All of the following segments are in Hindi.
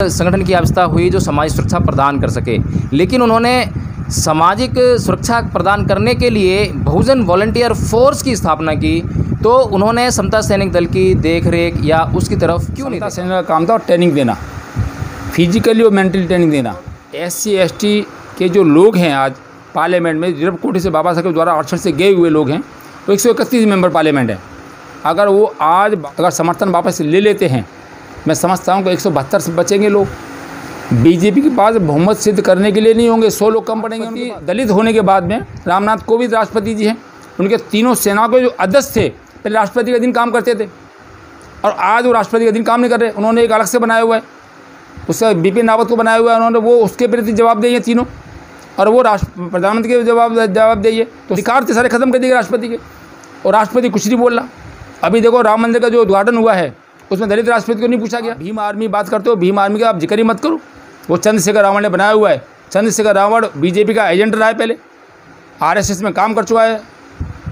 संगठन की आवश्यकता हुई जो समाज सुरक्षा प्रदान कर सके, लेकिन उन्होंने सामाजिक सुरक्षा प्रदान करने के लिए बहुजन वॉलंटियर फोर्स की स्थापना की। तो उन्होंने समता सैनिक दल की देख-रेख या उसकी तरफ क्यों नहीं? समता सैनिक का काम था ट्रेनिंग देना, फिजिकली और मेंटली ट्रेनिंग देना। SC ST के जो लोग हैं आज पार्लियामेंट में, रिजर्व कोटे से बाबा साहब के द्वारा आरक्षण से गए हुए लोग हैं, वो 131 मेंबर पार्लियामेंट है। अगर वो आज अगर समर्थन वापस ले लेते हैं, मैं समझता हूँ कि 172 से बचेंगे लोग। बीजेपी के पास बहुमत सिद्ध करने के लिए नहीं होंगे, 100 लोग कम पड़ेंगे। उनकी दलित होने के बाद में रामनाथ कोविंद राष्ट्रपति जी हैं, उनके तीनों सेना के जो अध्यक्ष थे पहले राष्ट्रपति के दिन काम करते थे, और आज वो राष्ट्रपति के दिन काम नहीं कर रहे। उन्होंने एक अलग से बनाया हुआ है, उससे बिपिन रावत को बनाया हुआ है उन्होंने, वो उसके प्रति जवाब देंगे तीनों, और वो प्रधानमंत्री के जवाब देंगे। तो अधिकार सारे खत्म कर दिए राष्ट्रपति के, और राष्ट्रपति कुछ नहीं बोल रहा। अभी देखो राम मंदिर का जो उद्घाटन हुआ है उसमें दलित राष्ट्रपति को नहीं पूछा गया। भीम आर्मी बात करते हो, भीम आर्मी का आप जिक्र ही मत करो। वो चंद्रशेखर रावण ने बनाया हुआ है। चंद्रशेखर रावण बीजेपी का एजेंट रहा है, पहले RSS में काम कर चुका है,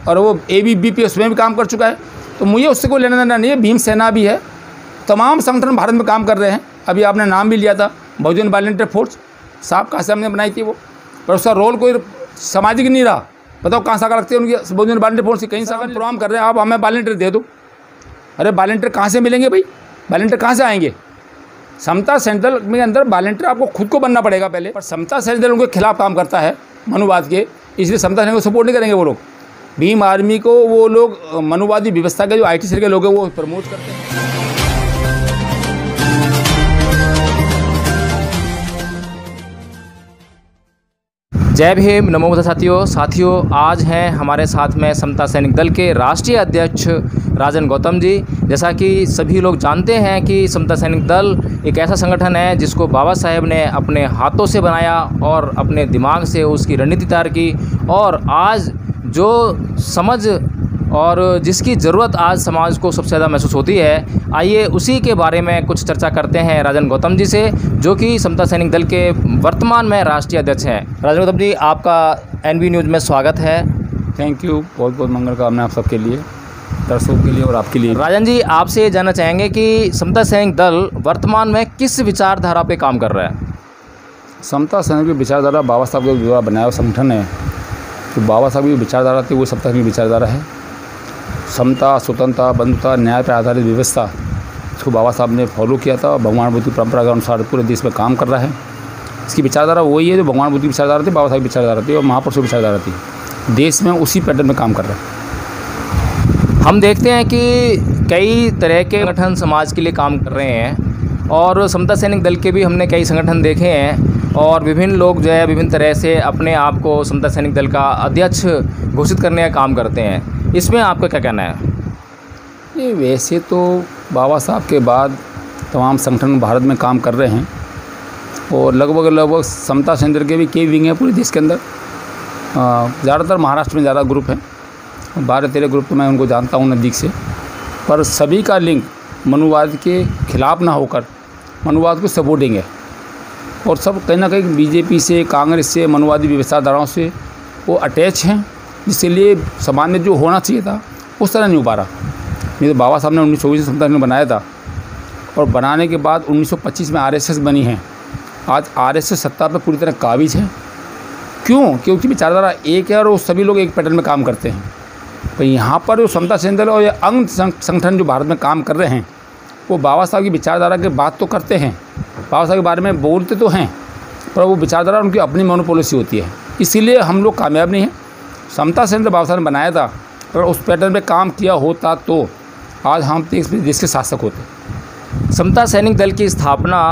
और वो ABVP उसमें भी काम कर चुका है। तो मुझे उससे कोई लेना देना नहीं है। भीम सेना भी है, तमाम संगठन भारत में काम कर रहे हैं। अभी आपने नाम भी लिया था बहुजन वॉलंटियर फोर्स, साहब कहाँ से हमने बनाई थी वो, पर उसका रोल कोई सामाजिक नहीं रहा। बताओ कहाँ शाखा रखते हैं उनकी बहुजन वॉलंटियर फोर्स की? कहीं शाखा प्रोग्राम कर रहे हैं, आप हमें वॉलंटियर दे दो। अरे वॉलंटियर कहाँ से मिलेंगे भाई? वॉलंटियर कहाँ से आएंगे? समता सैनिक दल में अंदर वॉलंटियर आपको खुद को बनना पड़ेगा पहले। पर समता सैनिक दल उनके खिलाफ काम करता है मनुवाद के, इसलिए समता सैनिक को सपोर्ट नहीं करेंगे वो लोग। भीम आर्मी को वो लोग मनुवादी व्यवस्था के जो IT सेल के लोग हैं वो प्रमोट करते हैं। जय भीम, नमो बुद्धाय साथियों, आज हैं हमारे साथ में समता सैनिक दल के राष्ट्रीय अध्यक्ष राजन गौतम जी। जैसा कि सभी लोग जानते हैं कि समता सैनिक दल एक ऐसा संगठन है जिसको बाबा साहेब ने अपने हाथों से बनाया और अपने दिमाग से उसकी रणनीति तैयार की, और आज जो समझ और जिसकी ज़रूरत आज समाज को सबसे ज़्यादा महसूस होती है, आइए उसी के बारे में कुछ चर्चा करते हैं राजन गौतम जी से, जो कि समता सैनिक दल के वर्तमान में राष्ट्रीय अध्यक्ष हैं। राजन गौतम जी, आपका NV न्यूज़ में स्वागत है। थैंक यू, बहुत बहुत मंगल कामना आप सबके लिए, दर्शकों के लिए और आपके लिए। राजन जी, आपसे जानना चाहेंगे कि समता सैनिक दल वर्तमान में किस विचारधारा पर काम कर रहा है? समता सैनिक की विचारधारा बाबा साहब के द्वारा बनाया हुआ संगठन है। तो बाबा साहब की विचारधारा थी वो समता सैनिक की विचारधारा है। समता, स्वतंत्रता, बंधुता, न्याय पर आधारित व्यवस्था, इसको बाबा साहब ने फॉलो किया था। भगवान बुद्ध की परंपरा के अनुसार पूरे देश में काम कर रहा है। इसकी विचारधारा वही है जो भगवान बुद्ध की विचारधारा थी, बाबा साहब की विचारधारा थी और महापुरुषों की विचारधारा थी। देश में उसी पैटर्न में काम कर रहा है। हम देखते हैं कि कई तरह के संगठन समाज के लिए काम कर रहे हैं, और समता सैनिक दल के भी हमने कई संगठन देखे हैं, और विभिन्न लोग जो है विभिन्न तरह से अपने आप को समता सैनिक दल का अध्यक्ष घोषित करने का काम करते हैं। इसमें आपका क्या कहना है? ये वैसे तो बाबा साहब के बाद तमाम संगठन भारत में काम कर रहे हैं, और लगभग समता सैनिक दल के भी कई विंग हैं पूरे देश के अंदर। ज़्यादातर महाराष्ट्र में ज़्यादा ग्रुप हैं, 12-13 ग्रुप तो मैं उनको जानता हूँ नज़दीक से। पर सभी का लिंक मनुवाद के खिलाफ ना होकर मनुवाद को सपोर्टिंग है, और सब कहीं ना कहीं बीजेपी से, कांग्रेस से, मनुवादी विचारधाराओं से वो अटैच हैं, इसलिए समाज में जो होना चाहिए था उस तरह नहीं हो पा रहा। नहीं तो बाबा साहब ने 1924 समता सैनिक बनाया था, और बनाने के बाद 1925 में RSS बनी है। आज RSS सत्ता पर पूरी तरह काबिज है। क्यों? क्योंकि विचारधारा एक है और वो सभी लोग एक पैटर्न में काम करते हैं। तो यहाँ पर जो समता सैनिक दल और ये अंग संगठन जो भारत में काम कर रहे हैं, वो बाबा साहब की विचारधारा की बात तो करते हैं, बाबा साहब के बारे में बोलते तो हैं, पर वो विचारधारा उनकी अपनी मोनोपॉलिसी होती है। इसीलिए हम लोग कामयाब नहीं हैं। समता सैनिक दल बाबा साहब ने बनाया था, अगर उस पैटर्न पे काम किया होता तो आज हम देश के शासक होते। समता सैनिक दल की स्थापना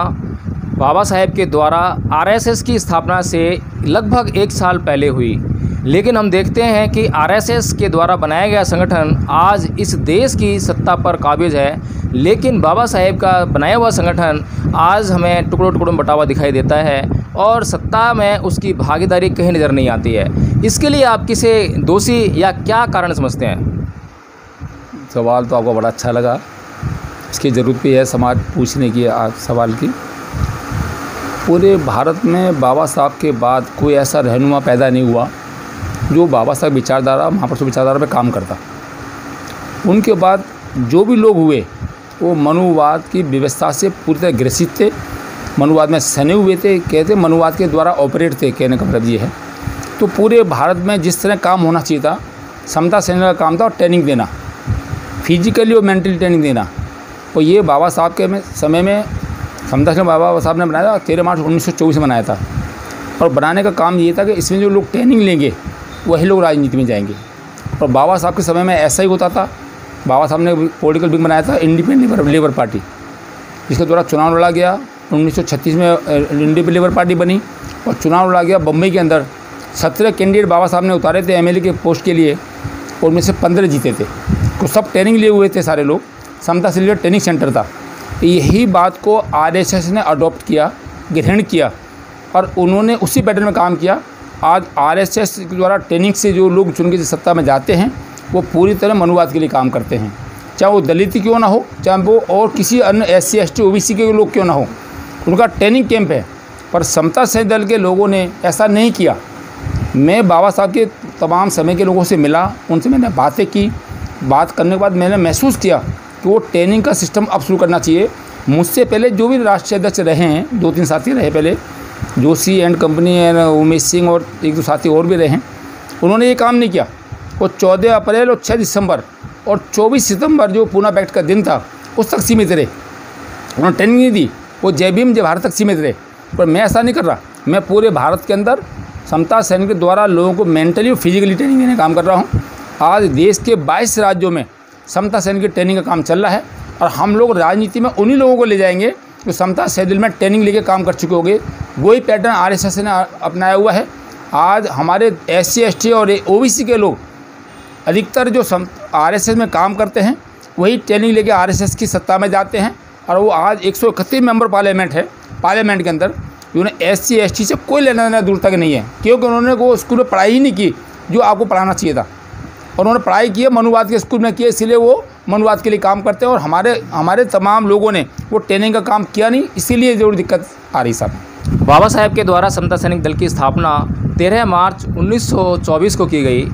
बाबा साहेब के द्वारा RSS की स्थापना से लगभग 1 साल पहले हुई, लेकिन हम देखते हैं कि RSS के द्वारा बनाया गया संगठन आज इस देश की सत्ता पर काबिज है, लेकिन बाबा साहेब का बनाया हुआ संगठन आज हमें टुकड़ों टुकड़ों में बटा हुआ दिखाई देता है, और सत्ता में उसकी भागीदारी कहीं नज़र नहीं आती है। इसके लिए आप किसे दोषी या क्या कारण समझते हैं? सवाल तो आपको बड़ा अच्छा लगा, इसकी ज़रूरत भी है समाज पूछने की सवाल की। पूरे भारत में बाबा साहब के बाद कोई ऐसा रहनुमा पैदा नहीं हुआ जो बाबा साहब विचारधारा, महापुरुषों विचारधारा पे काम करता। उनके बाद जो भी लोग हुए वो मनुवाद की व्यवस्था से पूरी तरह ग्रसित थे, मनुवाद में सने हुए थे, कहते मनुवाद के द्वारा ऑपरेट थे, कहने का मतलब ये है। तो पूरे भारत में जिस तरह काम होना चाहिए था, समता सेना का काम था और ट्रेनिंग देना, फिजिकली और मेंटली ट्रेनिंग देना। और ये बाबा साहब के समय में समता सेना बाबा साहब ने बनाया था, 13 मार्च 1924 में बनाया था। और बनाने का काम ये था कि इसमें जो लोग ट्रेनिंग लेंगे वही लोग राजनीति में जाएंगे। और बाबा साहब के समय में ऐसा ही होता था। बाबा साहब ने पॉलिटिकल विंग बनाया था इंडिपेंडेंट लेबर पार्टी, जिसके द्वारा चुनाव लड़ा गया। 1936 में इंडिपेंडेंट लेबर पार्टी बनी और चुनाव लड़ा गया। बम्बई के अंदर 17 कैंडिडेट बाबा साहब ने उतारे थे एमएलए के पोस्ट के लिए, और उनमें से 15 जीते थे। तो सब ट्रेनिंग लिए हुए थे सारे लोग। समता सेना ट्रेनिंग सेंटर था। यही बात को आरएसएस ने अडॉप्ट किया, ग्रहण किया, और उन्होंने उसी पैटर्न में काम किया। आज आरएसएस के द्वारा ट्रेनिंग से जो लोग चुन के सत्ता में जाते हैं वो पूरी तरह मनुवाद के लिए काम करते हैं, चाहे वो दलित क्यों ना हो, चाहे वो और किसी अन्य SC ST OBC के लोग क्यों ना हो, उनका ट्रेनिंग कैंप है। पर समता सेना दल के लोगों ने ऐसा नहीं किया। मैं बाबा साहब के तमाम समय के लोगों से मिला, उनसे मैंने बातें की। बात करने के बाद मैंने महसूस किया कि वो ट्रेनिंग का सिस्टम अब शुरू करना चाहिए। मुझसे पहले जो भी राष्ट्रीय अध्यक्ष रहे हैं, 2-3 साथी रहे पहले, Joshi and company and Umesh Singh और 1-2 साथी और भी रहे हैं, उन्होंने ये काम नहीं किया। वो 14 अप्रैल और 6 दिसंबर और 24 सितंबर जो पूना पैक्ट का दिन था उस तक सीमित रहे। उन्होंने ट्रेनिंग नहीं दी, वो जय भीम जय भारत तक सीमित रहे। पर मैं ऐसा नहीं कर रहा। मैं पूरे भारत के अंदर समता सेना के द्वारा लोगों को मेंटली और फिजिकली ट्रेनिंग देने का काम कर रहा हूँ। आज देश के 22 राज्यों में समता सेना की ट्रेनिंग का काम चल रहा है, और हम लोग राजनीति में उन्हीं लोगों को ले जाएंगे जो समता सेना में ट्रेनिंग लेके काम कर चुके होंगे। वही पैटर्न आरएसएस ने अपनाया हुआ है। आज हमारे SC ST और OBC के लोग अधिकतर जो आरएसएस में काम करते हैं वही ट्रेनिंग लेके आरएसएस की सत्ता में जाते हैं। और वो आज 131 मेंबर पार्लियामेंट है, पार्लियामेंट के अंदर जिन्होंने SC ST से कोई लेना देना दूर तक नहीं है, क्योंकि उन्होंने वो स्कूल में पढ़ाई ही नहीं की जो आपको पढ़ाना चाहिए था। और उन्होंने पढ़ाई की है मनुवाद के स्कूल में की है, इसलिए वो मनुवाद के लिए काम करते हैं। और हमारे तमाम लोगों ने वो ट्रेनिंग का काम किया नहीं, इसीलिए जरूर दिक्कत आ रही साहब। बाबा साहेब के द्वारा समता सैनिक दल की स्थापना 13 मार्च 1924 को की गई,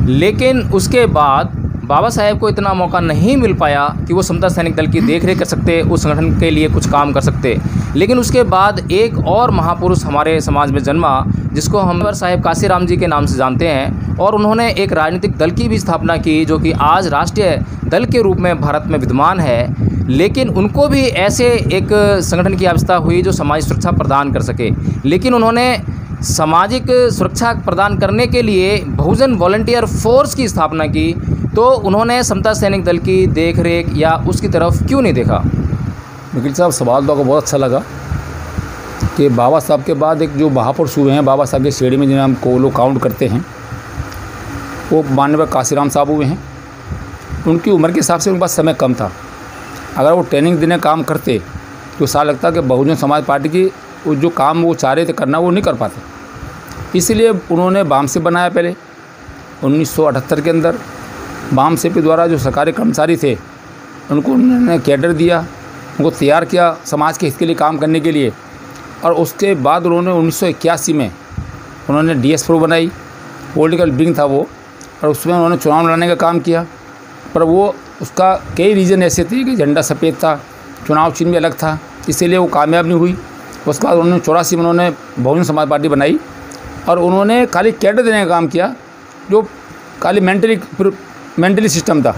लेकिन उसके बाद बाबा साहेब को इतना मौका नहीं मिल पाया कि वो समता सैनिक दल की देखरेख कर सकते, उस संगठन के लिए कुछ काम कर सकते। लेकिन उसके बाद एक और महापुरुष हमारे समाज में जन्मा, जिसको हम साहेब काशीराम जी के नाम से जानते हैं, और उन्होंने एक राजनीतिक दल की भी स्थापना की जो कि आज राष्ट्रीय दल के रूप में भारत में विद्यमान है। लेकिन उनको भी ऐसे एक संगठन की आवश्यकता हुई जो समाज सुरक्षा प्रदान कर सके। लेकिन उन्होंने सामाजिक सुरक्षा प्रदान करने के लिए बहुजन वॉलंटियर फोर्स की स्थापना की। तो उन्होंने समता सैनिक दल की देखरेख या उसकी तरफ क्यों नहीं देखा? वकील साहब, सवाल तो आपको बहुत अच्छा लगा कि बाबा साहब के बाद एक जो महापुरुष हुए हैं बाबा साहब के श्रेणी में, जिन्हें हम को लोग काउंट करते हैं, वो माननीय काशीराम साहब हुए हैं। उनकी उम्र के हिसाब से उनके पास समय कम था। अगर वो ट्रेनिंग देने काम करते तो साल लगता कि बहुजन समाज पार्टी की जो काम वो चाह रहे थे करना वो नहीं कर पाते। इसलिए उन्होंने बामसेप बनाया पहले 1978 के अंदर। बामसेप के द्वारा जो सरकारी कर्मचारी थे उनको उन्होंने कैडर दिया, उनको तैयार किया समाज के हित के लिए काम करने के लिए। और उसके बाद उन्होंने 1981 में उन्होंने DS प्रो बनाई, पॉलिटिकल विंग था वो, और उसमें उन्होंने चुनाव लड़ने का काम किया। पर वो उसका कई रीज़न ऐसे थे कि झंडा सफ़ेद था, चुनाव चिन्ह भी अलग था, इसीलिए वो कामयाब नहीं हुई। उसके बाद उन्होंने 84 में उन्होंने बहुजन समाज पार्टी बनाई, और उन्होंने खाली कैडर देने का काम किया, जो खाली मेंटली सिस्टम था।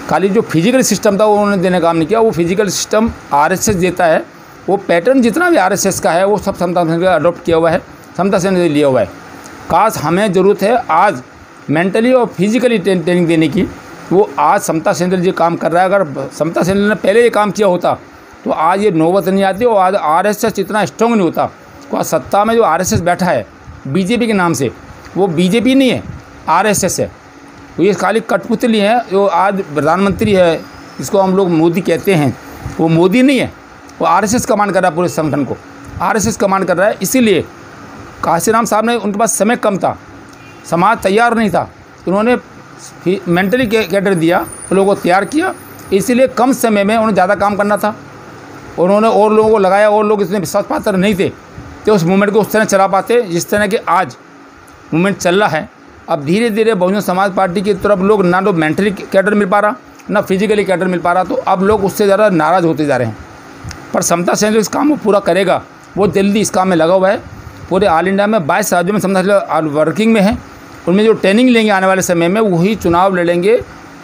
खाली जो फिजिकल सिस्टम था वो उन्होंने देने का काम नहीं किया। वो फिजिकल सिस्टम RSS देता है, वो पैटर्न जितना भी RSS का है वो सब समता सेना का अडॉप्ट किया हुआ है, समता सेना से लिया हुआ है। काश हमें ज़रूरत है आज मेंटली और फिजिकली ट्रेनिंग देने की, वो आज समता सेना जो काम कर रहा है। अगर समता सेना ने पहले ये काम किया होता तो आज ये नौबत नहीं आती, और आज RSS इतना स्ट्रॉन्ग नहीं होता। तो आज सत्ता में जो RSS बैठा है BJP के नाम से, वो BJP नहीं है, RSS है। तो ये खाली कठपुतली है। जो आज प्रधानमंत्री है जिसको हम लोग मोदी कहते हैं, वो मोदी नहीं है, वो RSS कमांड कर रहा है, पूरे संगठन को RSS कमांड कर रहा है। इसीलिए काशीराम साहब ने, उनके पास समय कम था, समाज तैयार नहीं था, उन्होंने मेंटली कैडर दिया, लोगों को तैयार किया। इसीलिए कम समय में उन्हें ज़्यादा काम करना था। उन्होंने और लोगों को लगाया, और लोग इतने विश्वास पात्र नहीं थे तो उस मूवमेंट को उस तरह चला पाते जिस तरह के आज मूवमेंट चल रहा है। अब धीरे धीरे बहुजन समाज पार्टी की तरफ लोग ना तो मेंटली कैडर मिल पा रहा, ना फिजिकली कैडर मिल पा रहा, तो अब लोग उससे ज़्यादा नाराज़ होते जा रहे हैं। पर समता सेना इस काम को पूरा करेगा, वो जल्दी इस काम में लगा हुआ है। पूरे ऑल इंडिया में 22 राज्यों में समता सेना वर्किंग में है। उनमें जो ट्रेनिंग लेंगे आने वाले समय में, वही चुनाव लड़ेंगे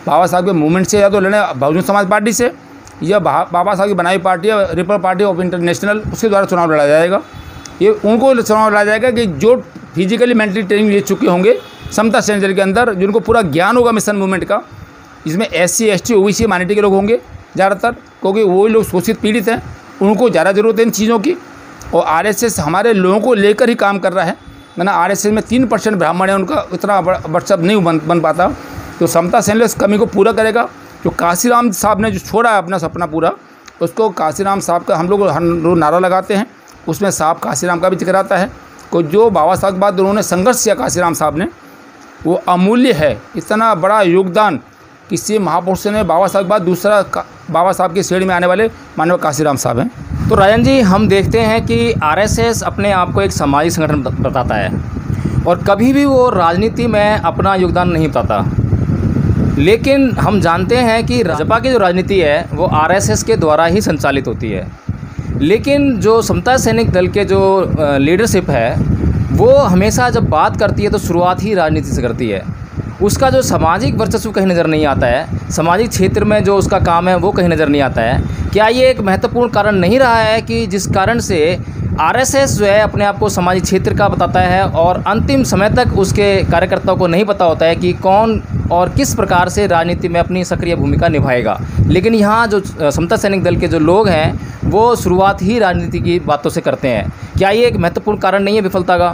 बाबा साहब के मूवमेंट से, या तो लड़े बहुजन समाज पार्टी से, या बाबा साहब की बनाई पार्टी या रिपब्लिकन पार्टी ऑफ इंटरनेशनल, उसके द्वारा चुनाव लड़ा जाएगा। ये उनको चुनाव लड़ा जाएगा कि जो फिजिकली मेंटली ट्रेनिंग ले चुके होंगे समता सेना के अंदर, जिनको पूरा ज्ञान होगा मिशन मूवमेंट का। इसमें SC ST OBC माइनॉरिटी के लोग होंगे ज़्यादातर, क्योंकि वही लोग शोषित पीड़ित हैं, उनको ज़्यादा ज़रूरत है इन चीज़ों की। और RSS हमारे लोगों को लेकर ही काम कर रहा है, वरना RSS में 3% ब्राह्मण है, उनका इतना व्हाट्सअप नहीं बन पाता। तो समता सेना इस कमी को पूरा करेगा। जो काशीराम साहब ने जो छोड़ा है अपना सपना पूरा, उसको काशीराम साहब का हम लोग नारा लगाते हैं, उसमें साहब काशीराम का भी जिक्र आता है। को जो बाबा साहब के बाद उन्होंने संघर्ष किया काशीराम साहब ने, वो अमूल्य है। इतना बड़ा योगदान किसी महापुरुष ने बाबा साहब के बाद दूसरा बाबा साहब की श्रेणी में आने वाले मानव काशीराम साहब हैं। तो राजन जी, हम देखते हैं कि RSS अपने आप को एक सामाजिक संगठन बताता है और कभी भी वो राजनीति में अपना योगदान नहीं बताता। लेकिन हम जानते हैं कि भाजपा की जो राजनीति है वो RSS के द्वारा ही संचालित होती है। लेकिन जो समता सैनिक दल के जो लीडरशिप है, वो हमेशा जब बात करती है तो शुरुआत ही राजनीति से करती है। उसका जो सामाजिक वर्चस्व कहीं नज़र नहीं आता है, सामाजिक क्षेत्र में जो उसका काम है वो कहीं नज़र नहीं आता है। क्या ये एक महत्वपूर्ण कारण नहीं रहा है कि जिस कारण से RSS जो है अपने आप को सामाजिक क्षेत्र का बताता है और अंतिम समय तक उसके कार्यकर्ताओं को नहीं पता होता है कि कौन और किस प्रकार से राजनीति में अपनी सक्रिय भूमिका निभाएगा। लेकिन यहाँ जो समता सैनिक दल के जो लोग हैं वो शुरुआत ही राजनीति की बातों से करते हैं। क्या ये एक महत्वपूर्ण कारण नहीं है विफलता का?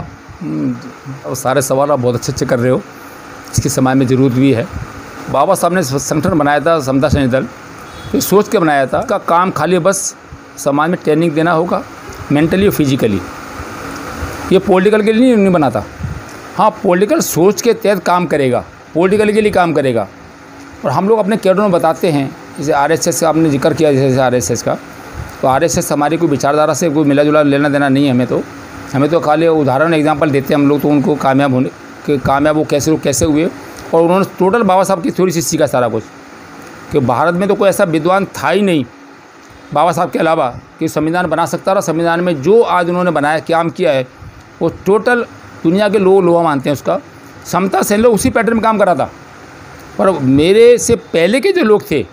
और सारे सवाल आप बहुत अच्छे कर रहे हो, इसकी समाज में ज़रूरत भी है। बाबा साहब ने संगठन बनाया था समता सैनिक दल, तो सोच के बनाया था। इसका काम खाली बस समाज में ट्रेनिंग देना होगा, मेंटली और फिजिकली। ये पॉलिटिकल के लिए नहीं बना था। हाँ, पॉलिटिकल सोच के तहत काम करेगा, पॉलिटिकल के लिए काम करेगा। और हम लोग अपने कैडर में बताते हैं, जैसे RSS का आपने जिक्र किया, जैसे RSS का, तो RSS हमारी कोई विचारधारा से कोई मिला जुला लेना देना नहीं है। हमें तो खाली उदाहरण एग्जाम्पल देते हैं हम लोग, तो उनको कामयाब होने कि कामयाब वो कैसे हुए। और उन्होंने टोटल बाबा साहब की थ्योरी से सीखा सारा कुछ, कि भारत में तो कोई ऐसा विद्वान था ही नहीं बाबा साहब के अलावा कि संविधान बना सकता रहा। संविधान में जो आज उन्होंने बनाया काम किया है, वो टोटल दुनिया के लोग लोहा मानते हैं उसका। समता सेना लोग उसी पैटर्न में काम करा था। पर मेरे से पहले के जो लोग थे,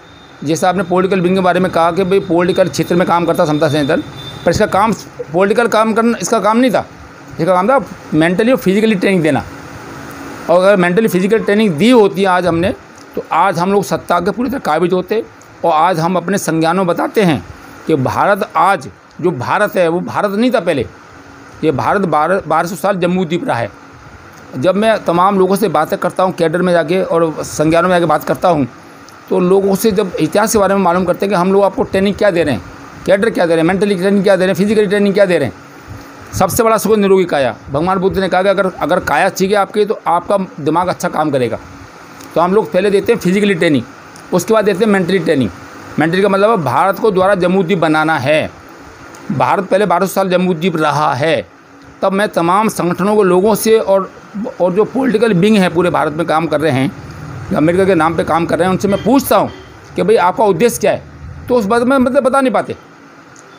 जैसे आपने पॉलिटिकल विंग के बारे में कहा कि भाई पॉलिटिकल क्षेत्र में काम करता समता सेना दल, पर इसका काम पॉलिटिकल काम करना इसका काम नहीं था। इसका काम था मेंटली और फिजिकली ट्रेनिंग देना। और अगर मेंटली फिजिकल ट्रेनिंग दी होती है आज हमने, तो आज हम लोग सत्ता के पूरी तरह काबिज होते। और आज हम अपने संज्ञानों बताते हैं कि भारत आज जो भारत है वो भारत नहीं था पहले। ये भारत 1200 साल जम्मू द्वीप रहा है। जब मैं तमाम लोगों से बातें करता हूँ, कैडर में जाके और संज्ञानों में जाके बात करता हूँ, तो लोगों से जब इतिहास के बारे में मालूम करते हैं कि हम लोग आपको ट्रेनिंग क्या दे रहे हैं, कैडर क्या दे रहे हैं, मेंटली ट्रेनिंग क्या दे रहे हैं, फिजिकली ट्रेनिंग क्या दे रहे हैं। सबसे बड़ा सुख निरोगी काया। भगवान बुद्ध ने कहा कि अगर काया ठीक है आपकी, तो आपका दिमाग अच्छा काम करेगा। तो हम लोग पहले देते हैं फिजिकली ट्रेनिंग, उसके बाद देते हैं मेंटली ट्रेनिंग। मेंटली का मतलब है भारत को द्वारा जम्मू द्वीप बनाना है। भारत पहले 1200 साल जम्मू द्वीप रहा है। तब मैं तमाम संगठनों को लोगों से और जो पॉलिटिकल विंग है पूरे भारत में काम कर रहे हैं, अमेरिका के नाम पे काम कर रहे हैं, उनसे मैं पूछता हूँ कि भाई आपका उद्देश्य क्या है। तो उस बात में मतलब बता नहीं पाते।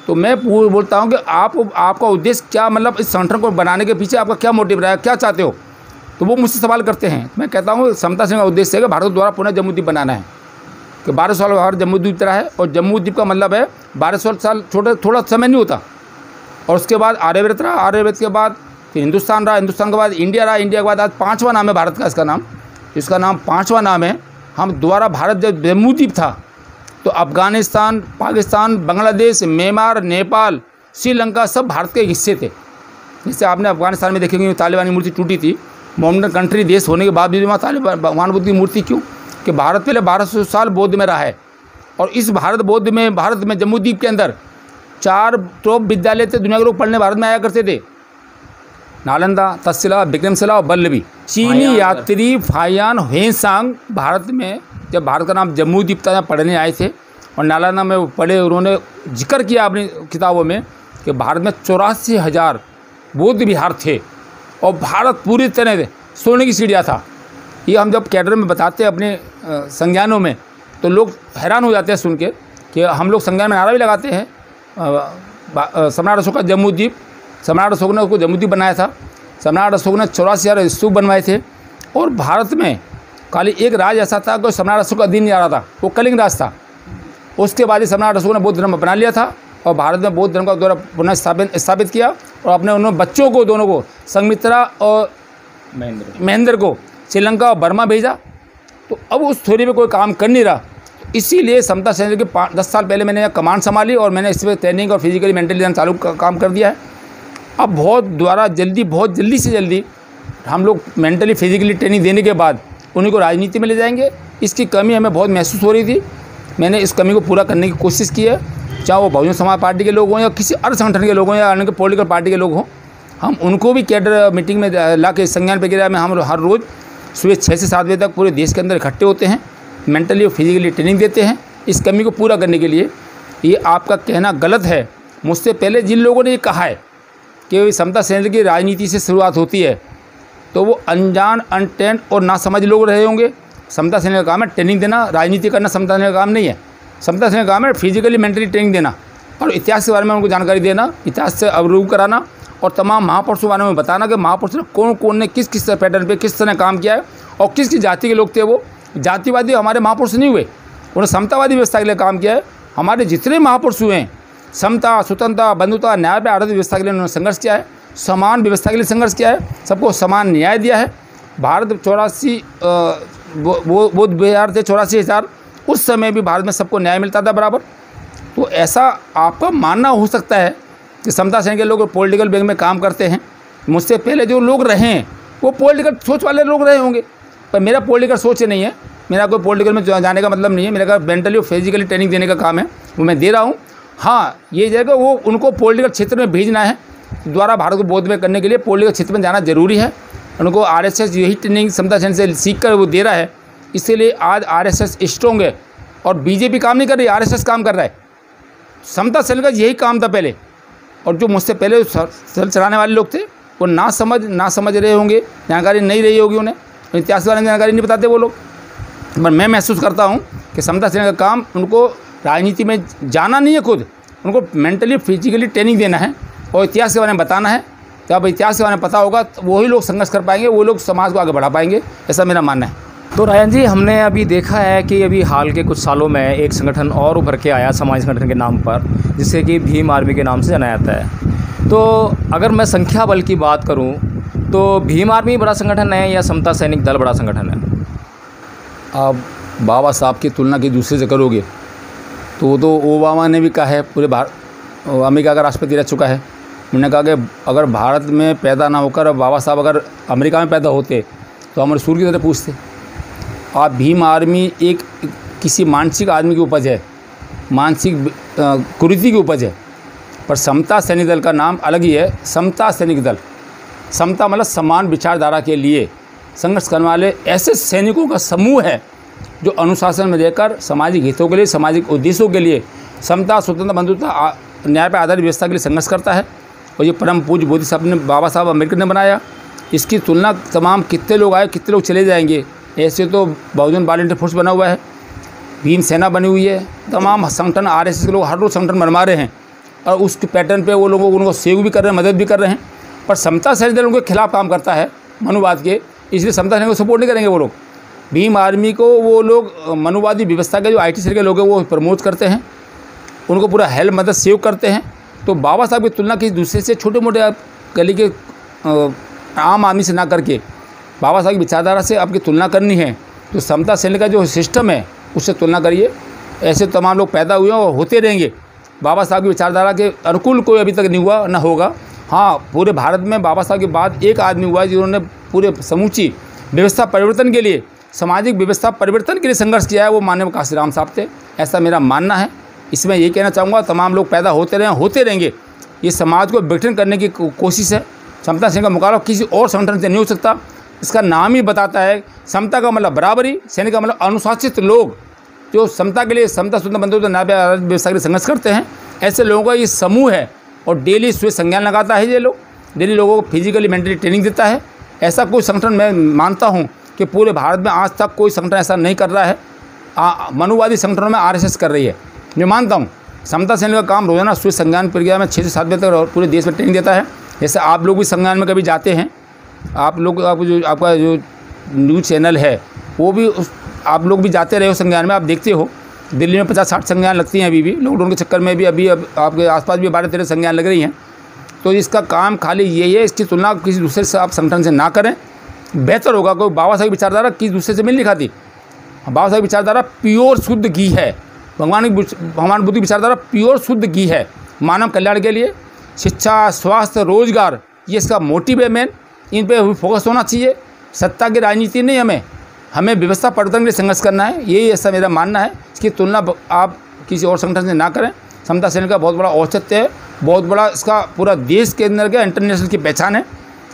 तो मैं बोलता हूँ कि आपका उद्देश्य क्या, मतलब इस संगठन को बनाने के पीछे आपका क्या मोटिव रहा है, क्या चाहते हो। तो वो मुझसे सवाल करते हैं। मैं कहता हूँ समता सेना का उद्देश्य है कि भारत द्वारा पुनः जम्मू द्वीप बनाना है, कि 1200 साल भारत जम्मू द्वीप रहा है। और जम्मू द्वीप का मतलब है 1200 साल थोड़ा समय नहीं होता। और उसके बाद आर्यव्रत रहा, आर्यव्रत के बाद फिर हिंदुस्तान रहा, हिंदुस्तान के बाद इंडिया रहा, इंडिया के बाद आज 5वां नाम है भारत का। इसका नाम 5वां नाम है। हम द्वारा भारत जब जम्मू द्वीप था, तो अफ़गानिस्तान, पाकिस्तान, बांग्लादेश, म्यांमार, नेपाल, श्रीलंका सब भारत के हिस्से थे। जैसे आपने अफ़गानिस्तान में देखेंगे तालिबानी मूर्ति टूटी थी। मोहम्मदन कंट्री देश होने के बाद भी वहाँ तालिबान भगवान बुद्ध की मूर्ति क्यों? कि भारत पहले 1200 साल बौद्ध में रहा है। और इस भारत में जम्मू द्वीप के अंदर 4 टॉप विद्यालय थे, दुनिया के लोग पढ़ने भारत में आया करते थे। नालंदा, तक्षशिला, विक्रमशिला और बल्लभी। चीनी यात्री फायान हेनसांग भारत में, जब भारत का नाम जम्मू द्वीप था, पढ़ने आए थे। और नालंदा में वो पढ़े, उन्होंने जिक्र किया अपनी किताबों में कि भारत में 84,000 बौद्ध विहार थे और भारत पूरी तरह सोने की चिड़िया था। ये हम जब कैडर में बताते हैं अपने संज्ञानों में, तो लोग हैरान हो जाते हैं सुन के कि हम लोग संज्ञान में नारा भी लगाते हैं सम्राट अशोक का जम्बूद्वीप, सम्राट अशोक ने उसको जम्बूद्वीप बनाया था। सम्राट अशोक ने 84,000 स्तूप बनवाए थे। और भारत में खाली एक राज ऐसा था कि सम्राट अशोक का अधीन नहीं आ रहा था, वो कलिंग राज था। उसके बाद ही सम्राट अशोक ने बौद्ध धर्म अपना लिया था और भारत में बौद्ध धर्म का द्वारा पुनः स्थापित किया और अपने उन्होंने बच्चों को दोनों को संघमित्रा और महेंद्र को श्रीलंका और बर्मा भेजा। तो अब उस थ्योरी पे कोई काम कर नहीं रहा, इसीलिए समता सैनिक के 10 साल पहले मैंने कमांड संभाली और मैंने इस पर ट्रेनिंग और फिजिकली मेंटली चालू काम कर दिया है। अब बहुत जल्दी से जल्दी हम लोग मेंटली फिजिकली ट्रेनिंग देने के बाद उन्हीं को राजनीति में ले जाएंगे। इसकी कमी हमें बहुत महसूस हो रही थी, मैंने इस कमी को पूरा करने की कोशिश की है। चाहे वो बहुजन समाज पार्टी के लोग हों या किसी अन्य संगठन के लोग हों या अन्य पॉलिटिकल पार्टी के लोग हों, हम उनको भी कैडर मीटिंग में ला के संज्ञान प्रक्रिया में हम हर रोज़ सुबह 6 से 7 बजे तक पूरे देश के अंदर इकट्ठे होते हैं, मेंटली और फिजिकली ट्रेनिंग देते हैं इस कमी को पूरा करने के लिए। ये आपका कहना गलत है। मुझसे पहले जिन लोगों ने ये कहा है कि समता सैनिक की राजनीति से शुरुआत होती है, तो वो अनजान, अनट्रेंड और नासमझ लोग रहे होंगे। समता सैनिक का काम है ट्रेनिंग देना, राजनीति करना समता सैनिक का काम नहीं है। समता सैनिक का काम है फिजिकली मेंटली ट्रेनिंग देना और इतिहास के बारे में उनको जानकारी देना, इतिहास से अवरूप कराना और तमाम महापुरुषों के बारे में बताना कि महापुरुष ने कौन ने किस पैटर्न पे किस तरह काम किया है और किस जाति के लोग थे। वो जातिवादी हमारे महापुरुष नहीं हुए, उन्होंने समतावादी व्यवस्था के लिए काम किया है। हमारे जितने महापुरुष हुए हैं समता, स्वतंत्रता, बंधुता, न्याय पर आधारित व्यवस्था के लिए उन्होंने संघर्ष किया है, समान व्यवस्था के लिए संघर्ष किया है, सबको समान न्याय दिया है। भारत 84 वो 84,000 उस समय भी भारत में सबको न्याय मिलता था बराबर। तो ऐसा आपका मानना हो सकता है कि समता सैनिक के लोग पॉलिटिकल बैंक में काम करते हैं। मुझसे पहले जो लोग रहे हैं वो पॉलिटिकल सोच वाले लोग रहे होंगे, पर मेरा पॉलिटिकल सोच नहीं है, मेरा कोई पॉलिटिकल में जाने का मतलब नहीं है। मेरा मेंटली और फिजिकली ट्रेनिंग देने का काम है, वो मैं दे रहा हूँ। हाँ, ये जगह वो उनको पॉलिटिकल क्षेत्र में भेजना है, द्वारा भारत को बोध में करने के लिए पॉलिटिकल क्षेत्र में जाना जरूरी है। उनको आरएसएस यही ट्रेनिंग समता सैनिक से सीख कर वो दे रहा है, इसीलिए आज आरएसएस स्ट्रॉन्ग है और बीजेपी काम नहीं कर रही, आरएसएस काम कर रहा है। समता सैनिक का यही काम था पहले, और जो मुझसे पहले सेल चलाने वाले लोग थे वो ना समझ रहे होंगे, जानकारी नहीं रही होगी उन्हें, इतिहास के बारे में जानकारी नहीं बताते वो लोग। पर मैं महसूस करता हूँ कि समता सैनिक का काम उनको राजनीति में जाना नहीं है, खुद उनको मेंटली फिजिकली ट्रेनिंग देना है और इतिहास के बारे में बताना है। तो अब इतिहास के बारे में पता होगा तो वही लोग संघर्ष कर पाएंगे, वो लोग समाज को आगे बढ़ा पाएंगे, ऐसा मेरा मानना है। तो रायन जी, हमने अभी देखा है कि अभी हाल के कुछ सालों में एक संगठन और उभर के आया समाज संगठन के नाम पर, जिसे कि भीम आर्मी के नाम से जाना जाता है। तो अगर मैं संख्या बल की बात करूं तो भीम आर्मी बड़ा संगठन है या समता सैनिक दल बड़ा संगठन है? आप बाबा साहब की तुलना की दूसरे से करोगे तो ओबामा ने भी कहा है, पूरे अमेरिका का राष्ट्रपति रह चुका है, उन्होंने कहा कि अगर भारत में पैदा ना होकर बाबा साहब अगर अमेरिका में पैदा होते तो हमारे सूर्य की तरह पूछते। आप भीम आर्मी एक किसी मानसिक आदमी की उपज है, मानसिक कुरीति की उपज है। पर समता सैनिक दल का नाम अलग ही है, समता सैनिक दल। समता मतलब समान विचारधारा के लिए संघर्ष करने वाले ऐसे सैनिकों का समूह है जो अनुशासन में रहकर सामाजिक हितों के लिए, सामाजिक उद्देश्यों के लिए समता, स्वतंत्रता, बंधुता, न्याय पर आधारित व्यवस्था के लिए संघर्ष करता है। और ये परम पूज्य बोधिसत्व ने बाबा साहब अम्बेडकर ने बनाया। इसकी तुलना तमाम कितने लोग आए, कितने लोग चले जाएंगे, ऐसे तो बहुजन वॉलंटियर फोर्स बना हुआ है, भीम सेना बनी हुई है, तमाम संगठन आरएसएस के लोग हर रोज़ संगठन बनवा रहे हैं और उसके पैटर्न पे वो लोगों को उनको सेव भी कर रहे हैं, मदद भी कर रहे हैं। पर समता सैनिक दल उनके खिलाफ काम करता है मनुवाद के, इसलिए समता सैनिक को सपोर्ट नहीं करेंगे वो लोग। भीम आर्मी को वो लोग मनुवादी व्यवस्था के जो IT सेल के लोग हैं वो प्रमोट करते हैं, उनको पूरा हेल्प मदद सेव करते हैं। तो बाबा साहब की तुलना किसी दूसरे से, छोटे मोटे आप गली के आम आदमी से ना करके बाबा साहब की विचारधारा से आपकी तुलना करनी है तो समता सैनिक का जो सिस्टम है उससे तुलना करिए। ऐसे तमाम लोग पैदा हुए हैं और होते रहेंगे। बाबा साहब की विचारधारा के अनुकूल कोई अभी तक नहीं हुआ, ना होगा। हाँ, पूरे भारत में बाबा साहब के बाद एक आदमी हुआ है जिन्होंने पूरे समूची व्यवस्था परिवर्तन के लिए, सामाजिक व्यवस्था परिवर्तन के लिए संघर्ष किया है, वो माननीय काशीराम साहब थे, ऐसा मेरा मानना है। इसमें ये कहना चाहूँगा तमाम लोग पैदा होते रहे, होते रहेंगे। ये समाज को विघटन करने की कोशिश है। समता सैनिक का मुकाबला किसी और संगठन से नहीं हो सकता। इसका नाम ही बताता है, समता का मतलब बराबरी, सैनिक का मतलब अनुशासित लोग जो समता के लिए, समता, स्वतंत्रता, बंधुता, न्याय पर व्यवस्था के लिए संघर्ष करते हैं। ऐसे लोगों का ये समूह है और डेली इसमें संज्ञान लगाता है। ये लोग डेली लोगों को फिजिकली मेंटली ट्रेनिंग देता है। ऐसा कोई संगठन मैं मानता हूँ कि पूरे भारत में आज तक कोई संगठन ऐसा नहीं कर रहा है। मनुवादी संगठनों में RSS कर रही है, मैं मानता हूँ। समता सैनिक का काम रोजाना सूर्य संज्ञान प्रक्रिया में 6 से 7 बजे तक और पूरे देश में ट्रेनिंग देता है। जैसे आप लोग भी संज्ञान में कभी जाते हैं, आप लोग आपका जो न्यूज़ चैनल है वो भी आप लोग भी जाते रहे हो संज्ञान में, आप देखते हो दिल्ली में 50-60 संज्ञान लगती हैं अभी भी। लॉकडाउन के चक्कर में भी अभी अब आपके आसपास भी 12-13 संज्ञान लग रही हैं। तो इसका काम खाली यही है, इसकी तुलना किसी दूसरे से आप संगठन से ना करें, बेहतर होगा। कोई बाबा साहब विचारधारा किसी दूसरे से मिल नहीं खाती। बाबा साहब विचारधारा प्योर शुद्ध घी है, भगवान बुद्ध की विचारधारा प्योर शुद्ध घी है। मानव कल्याण के लिए शिक्षा, स्वास्थ्य, रोजगार, ये इसका मोटिव है मेन। इन पे फोकस होना चाहिए। सत्ता की राजनीति नहीं, हमें व्यवस्था परिवर्तन के लिए संघर्ष करना है, यही ऐसा मेरा मानना है। इसकी तुलना आप किसी और संगठन से ना करें। समता सैनिक का बहुत बड़ा औचित्य है, बहुत बड़ा इसका पूरा देश के अंदर का इंटरनेशनल की पहचान है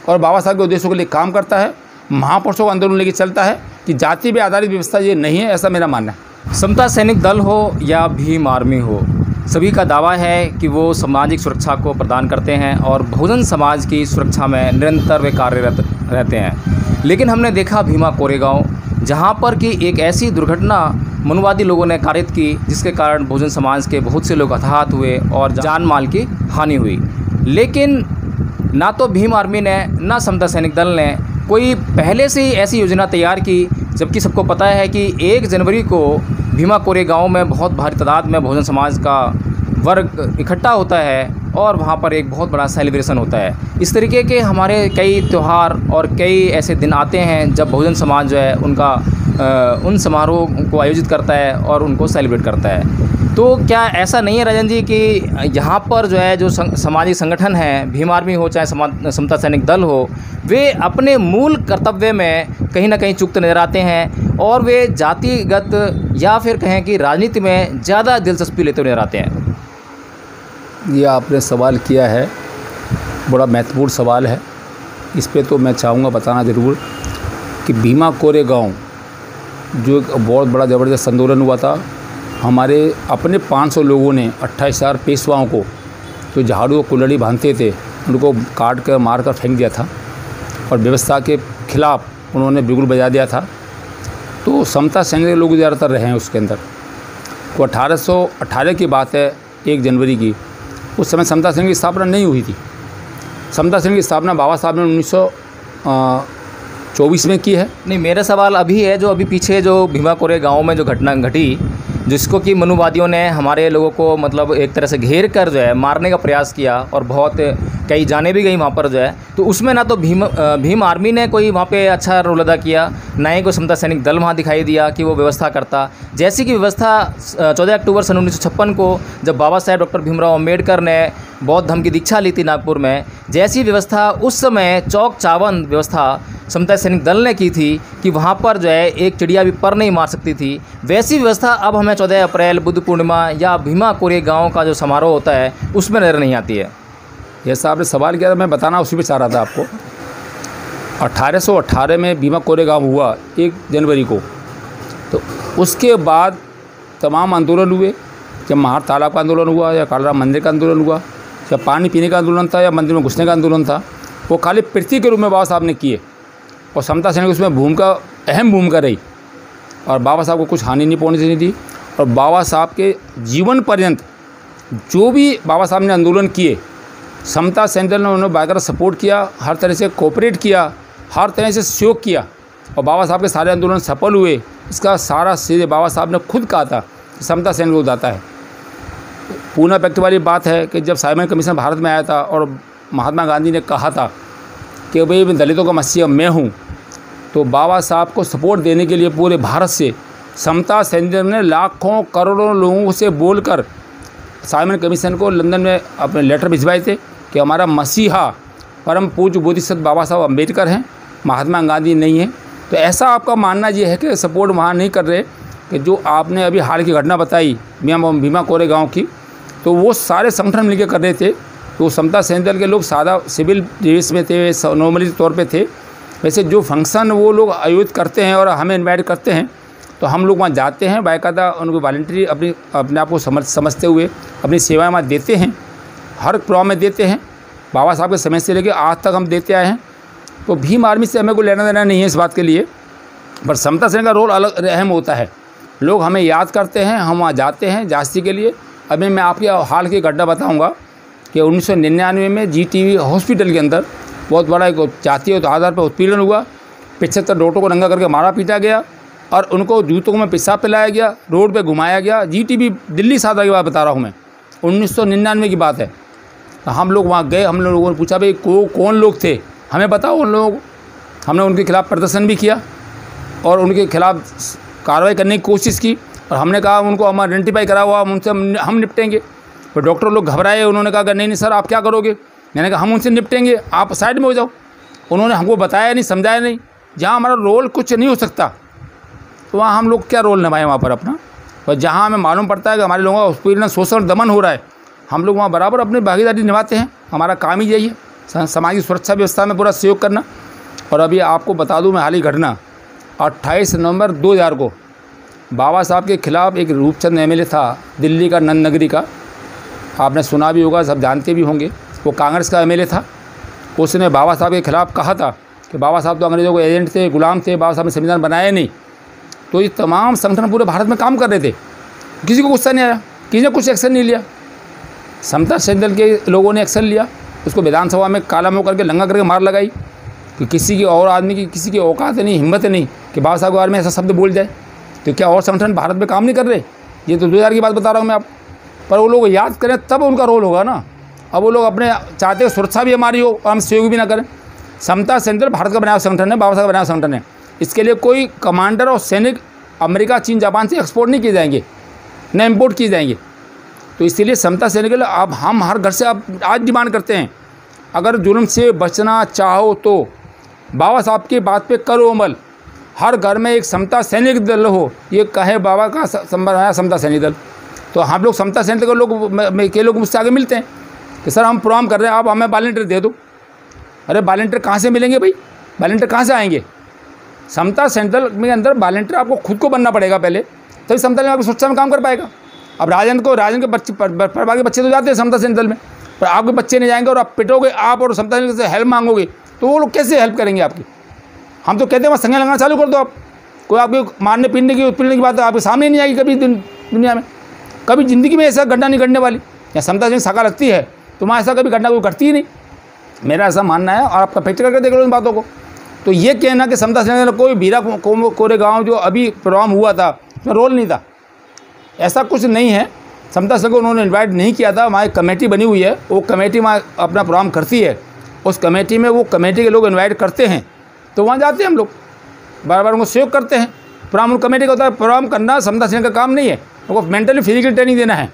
और बाबा साहब के उद्देश्यों के लिए काम करता है। महापुरुषों का आंदोलन लेके चलता है कि जाति पे आधारित व्यवस्था ये नहीं है, ऐसा मेरा मानना है। समता सैनिक दल हो या भीम आर्मी हो, सभी का दावा है कि वो सामाजिक सुरक्षा को प्रदान करते हैं और बहुजन समाज की सुरक्षा में निरंतर वे कार्यरत रहते हैं। लेकिन हमने देखा भीमा कोरेगांव, जहां पर कि एक ऐसी दुर्घटना मनुवादी लोगों ने कारित की जिसके कारण बहुजन समाज के बहुत से लोग हताहत हुए और जान माल की हानि हुई। लेकिन ना तो भीम आर्मी ने ना समता सैनिक दल ने कोई पहले से ही ऐसी योजना तैयार की, जबकि सबको पता है कि 1 जनवरी को भीमा कोरेगांव में बहुत भारी तादाद में बहुजन समाज का वर्ग इकट्ठा होता है और वहाँ पर एक बहुत बड़ा सेलिब्रेशन होता है। इस तरीके के हमारे कई त्यौहार और कई ऐसे दिन आते हैं जब बहुजन समाज जो है उनका उन समारोह को आयोजित करता है और उनको सेलिब्रेट करता है। तो क्या ऐसा नहीं है राजन जी कि यहाँ पर जो है जो सामाजिक संगठन है, भीम आर्मी हो चाहे समता सैनिक दल हो, वे अपने मूल कर्तव्य में कहीं ना कहीं चूकते नजर आते हैं और वे जातिगत या फिर कहें कि राजनीति में ज़्यादा दिलचस्पी लेते नजर आते हैं? ये आपने सवाल किया है, बड़ा महत्वपूर्ण सवाल है। इस पे तो मैं चाहूँगा बताना ज़रूर कि भीमा कोरेगांव जो एक बहुत बड़ा ज़बरदस्त आंदोलन हुआ था। हमारे अपने 500 लोगों ने 28,000 पेशवाओं को जो झाड़ू और कुल्हड़ी बांधते थे उनको काट कर मार कर फेंक दिया था और व्यवस्था के खिलाफ उन्होंने बिगुल बजा दिया था। तो समता सैनिक के लोग ज़्यादातर रहे हैं उसके अंदर। तो 1818 की बात है, 1 जनवरी की। उस समय समता सैनिक की स्थापना नहीं हुई थी। समता सैनिक की स्थापना बाबा साहब ने 1924 में की है। नहीं, मेरा सवाल अभी है जो अभी पीछे जो भीमा कोरेगांव में जो घटना घटी, जिसको कि मनुवादियों ने हमारे लोगों को मतलब एक तरह से घेर कर जो है मारने का प्रयास किया और बहुत कई जाने भी गई वहाँ पर जो है। तो उसमें ना तो भीम आर्मी ने कोई वहाँ पे अच्छा रोल अदा किया, ना ही कोई समता सैनिक दल वहाँ दिखाई दिया कि वो व्यवस्था करता। जैसी कि व्यवस्था 14 अक्टूबर सन 1956 को जब बाबा साहेब डॉक्टर भीमराव अम्बेडकर ने बौद्ध धर्म की दीक्षा ली थी नागपुर में, जैसी व्यवस्था उस समय चौक चावन व्यवस्था समता सैनिक दल ने की थी कि वहाँ पर जो है एक चिड़िया भी पर नहीं मार सकती थी, वैसी व्यवस्था अब हमें 14 अप्रैल बुद्ध पूर्णिमा या भीमा कोरेगांव का जो समारोह होता है उसमें नजर नहीं आती है। जैसा आपने सवाल किया था, मैं बताना उसी पे चाह रहा था आपको। 1818 में भीमा कोरेगांव हुआ 1 जनवरी को। तो उसके बाद तमाम आंदोलन हुए। जब महार तालाब का आंदोलन हुआ या कालराम मंदिर का आंदोलन हुआ या पानी पीने का आंदोलन था या मंदिर में घुसने का आंदोलन था, वो खाली प्रतीक के रूप में बाबा साहब ने किए और समता सैनिक उसमें अहम भूमिका रही और बाबा साहब को कुछ हानि नहीं पहुँचने दी। और बाबा साहब के जीवन पर्यंत जो भी बाबा साहब ने आंदोलन किए, समता सैनिक दल ने उन्हें बाकायदा सपोर्ट किया, हर तरह से कोऑपरेट किया, हर तरह से सहयोग किया और बाबा साहब के सारे आंदोलन सफल हुए। इसका सारा श्रेय बाबा साहब ने खुद कहा था कि समता सैनिक को जाता है। पूना व्यक्ति वाली बात है कि जब साइमन कमीशन भारत में आया था और महात्मा गांधी ने कहा था कि भाई दलितों का मसीहा मैं हूँ, तो बाबा साहब को सपोर्ट देने के लिए पूरे भारत से समता सैनिक ने लाखों करोड़ों लोगों से बोलकर साइमन कमीशन को लंदन में अपने लेटर भिजवाए थे कि हमारा मसीहा परम पूज्य बोधिसत्व बाबा साहब अम्बेडकर हैं, महात्मा गांधी नहीं है। तो ऐसा आपका मानना ये है कि सपोर्ट वहाँ नहीं कर रहे कि जो आपने अभी हाल की घटना बताई भीमा कोरेगांव की, तो वो सारे संगठन मिलकर कर रहे थे। तो समता सैनिक दल के लोग सादा सिविल ड्रेस में थे, नॉर्मली तौर पे थे। वैसे जो फंक्शन वो लोग आयोजित करते हैं और हमें इनवाइट करते हैं तो हम लोग वहाँ जाते हैं, बाकायदा उनको वॉलंटरी अपने आप को समझते हुए अपनी सेवाएं वहाँ देते हैं, हर प्रोग्राम में देते हैं। बाबा साहब के समय से लेकर आज तक हम देते आए हैं। तो भीम आर्मी से हमें कोई लेना देना नहीं है इस बात के लिए, पर समता सैनिक का रोल अलग अहम होता है। लोग हमें याद करते हैं, हम वहाँ जाते हैं जांची के लिए अभी मैं आपके हाल की घटना बताऊंगा कि 1999 में GTV हॉस्पिटल के अंदर बहुत बड़ा एक जातीय आधार पर उत्पीड़न हुआ। 75 डॉक्टरों को नंगा करके मारा पीटा गया और उनको जूतों में पेशाब पिलाया गया, रोड पे घुमाया गया। GTV दिल्ली सादा की बात बता रहा हूँ मैं, 1999 की बात है। तो हम लोग वहाँ गए, हम लोगों ने पूछा भाई कौन लोग थे, हमें बताओ उन लोगों को। हमने उनके खिलाफ़ प्रदर्शन भी किया और उनके खिलाफ़ कार्रवाई करने की कोशिश की और हमने कहा उनको हम आइडेंटिफाई करा हुआ, उनसे हम निपटेंगे। तो डॉक्टर लोग घबराए, उन्होंने कहा नहीं सर आप क्या करोगे। मैंने कहा हम उनसे निपटेंगे, आप साइड में हो जाओ। उन्होंने हमको बताया नहीं, समझाया नहीं। जहाँ हमारा रोल कुछ नहीं हो सकता तो वहाँ हम लोग क्या रोल निभाएं वहाँ पर अपना। और जहाँ हमें मालूम पड़ता है कि हमारे लोगों का उत्पीड़न शोषण दमन हो रहा है, हम लोग वहाँ बराबर अपनी भागीदारी निभाते हैं। हमारा काम ही यही है, समाज की सुरक्षा व्यवस्था में पूरा सहयोग करना। और अभी आपको बता दूँ मैं हाल ही घटना 28 नवंबर 2000 को बाबा साहब के खिलाफ़ एक रूपचंद MLA था दिल्ली का, नंद नगरी का, आपने सुना भी होगा, सब जानते भी होंगे। वो कांग्रेस का MLA था। उसने बाबा साहब के खिलाफ़ कहा था कि बाबा साहब तो अंग्रेज़ों के एजेंट थे, गुलाम थे, बाबा साहब ने संविधान बनाया नहीं। तो ये तमाम संगठन पूरे भारत में काम कर रहे थे, किसी को गुस्सा नहीं आया, किसी ने कुछ एक्शन नहीं लिया। समता सेनदल के लोगों ने एक्शन लिया, उसको विधानसभा में काला मुँह करके लंगा करके मार लगाई कि किसी की और आदमी की किसी की औकात नहीं, हिम्मत नहीं कि बाबा साहब के बारे में ऐसा शब्द बोल जाए। तो क्या और संगठन भारत में काम नहीं कर रहे? ये तो 2000 की बात बता रहा हूँ मैं आप। पर वो लोग याद करें तब उनका रोल होगा ना। अब वो लोग अपने चाहते सुरक्षा भी हमारी हो और हम सहयोग भी ना करें। समता सेनदल भारत का बनाया संगठन है, बाबा साहब का बनाया संगठन है। इसके लिए कोई कमांडर और सैनिक अमेरिका, चीन, जापान से एक्सपोर्ट नहीं किए जाएंगे, न इम्पोर्ट किए जाएंगे। तो इसीलिए समता सेनदल अब हम हर घर से अब आज डिमांड करते हैं, अगर जुल्म से बचना चाहो तो बाबा साहब की बात पे करो अमल। हर घर में एक समता सैनिक दल हो, ये कहे बाबा का बनाया समता सैनिक दल। तो हम लोग समता सैनिक के लोग मुझसे आगे मिलते हैं कि सर हम प्रोग्राम कर रहे हैं, आप हमें वॉलंटियर दे दो। अरे वॉलंटियर कहाँ से मिलेंगे भाई, वॉलंटियर कहाँ से आएंगे? समता सेंट्रल में अंदर वॉलंटियर आपको खुद को बनना पड़ेगा पहले, तभी समता में आपकी सुरक्षा में काम कर पाएगा। अब राजन के बच्चे परिवार के बच्चे तो जाते हैं समता सेंट्रल में, पर आपके बच्चे नहीं जाएंगे और आप पिटोगे आप और समता से हेल्प मांगोगे तो वो लोग कैसे हेल्प करेंगे आपकी? हम तो कहते हैं वहाँ संज्ञा लगाना चालू कर दो आप। कोई आपके मारने पीटने की उत्पीड़न की बात आपके सामने नहीं आएगी कभी दुनिया में, कभी ज़िंदगी में ऐसा घटना नहीं घटने वाली। या समता से शाखा लगती है तो वहाँ ऐसा कभी घटना कोई घटती ही नहीं, मेरा ऐसा मानना है। और आपका फैक्ट करके देख लो इन बातों को। तो ये कहना कि समता सेना कोई बीरा कोरेगांव जो अभी प्रोग्राम हुआ था उसमें रोल नहीं था, ऐसा कुछ नहीं है। समता सेना को उन्होंने इन्वाइट नहीं किया था, वहाँ एक कमेटी बनी हुई है, वो कमेटी वहाँ अपना प्रोग्राम करती है। उस कमेटी में वो कमेटी के लोग इन्वाइट करते हैं तो वहाँ जाते हैं हम लोग, बार बार उनको सहयोग करते हैं। प्रोग्राम कमेटी का होता है, प्रोग्राम करना समता सेना का काम नहीं है, उनको मेंटली फिजिकल ट्रेनिंग देना है।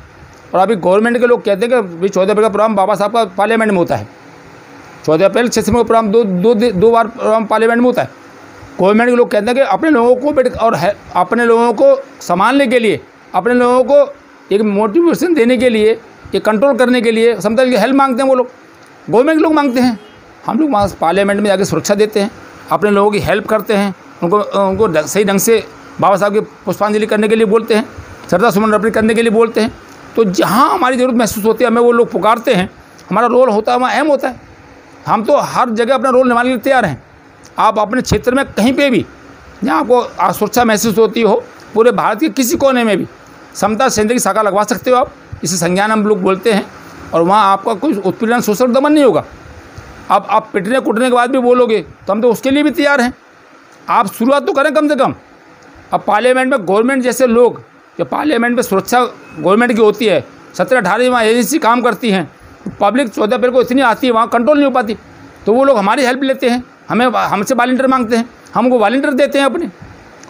और अभी गवर्नमेंट के लोग कहते हैं कि 14 अप्रैल का प्रोग्राम बाबा साहब का पार्लियामेंट में होता है। 14 अप्रैल 6 में प्रोग्राम दो बार प्रोग्राम पार्लियामेंट में होता है। गवर्नमेंट के लोग कहते हैं कि अपने लोगों को और अपने लोगों को संभालने के लिए, अपने लोगों को एक मोटिवेशन देने के लिए, एक कंट्रोल करने के लिए समता की हेल्प मांगते हैं। वो लोग गवर्नमेंट के लोग मांगते हैं, हम लोग वहाँ पार्लियामेंट में जाकर सुरक्षा देते हैं, अपने लोगों की हेल्प करते हैं, उनको सही ढंग से बाबा साहब की पुष्पांजलि करने के लिए बोलते हैं, श्रद्धा सुमन अर्पित करने के लिए बोलते हैं। तो जहाँ हमारी ज़रूरत महसूस होती है हमें वो लोग पुकारते हैं, हमारा रोल होता है वहाँ अहम होता है। हम तो हर जगह अपना रोल निभाने के लिए तैयार हैं। आप अपने क्षेत्र में कहीं पे भी जहाँ आपको असुरक्षा महसूस होती हो, पूरे भारत के किसी कोने में भी समता सेना की शाखा लगवा सकते हो आप। इसे संज्ञान हम लोग बोलते हैं और वहाँ आपका कोई उत्पीड़न शोषण दमन नहीं होगा। अब आप पिटने कुटने के बाद भी बोलोगे तो हम तो उसके लिए भी तैयार हैं। आप शुरुआत तो करें कम से कम। अब पार्लियामेंट में गवर्नमेंट जैसे लोग, जो पार्लियामेंट में सुरक्षा गवर्नमेंट की होती है, 17-18 वहाँ एजेंसी काम करती हैं, पब्लिक 14 अप्रैल को इतनी आती है वहाँ कंट्रोल नहीं हो पाती, तो वो लोग हमारी हेल्प लेते हैं, हमसे वॉलंटियर मांगते हैं, हम उनको वॉलंटियर देते हैं अपने,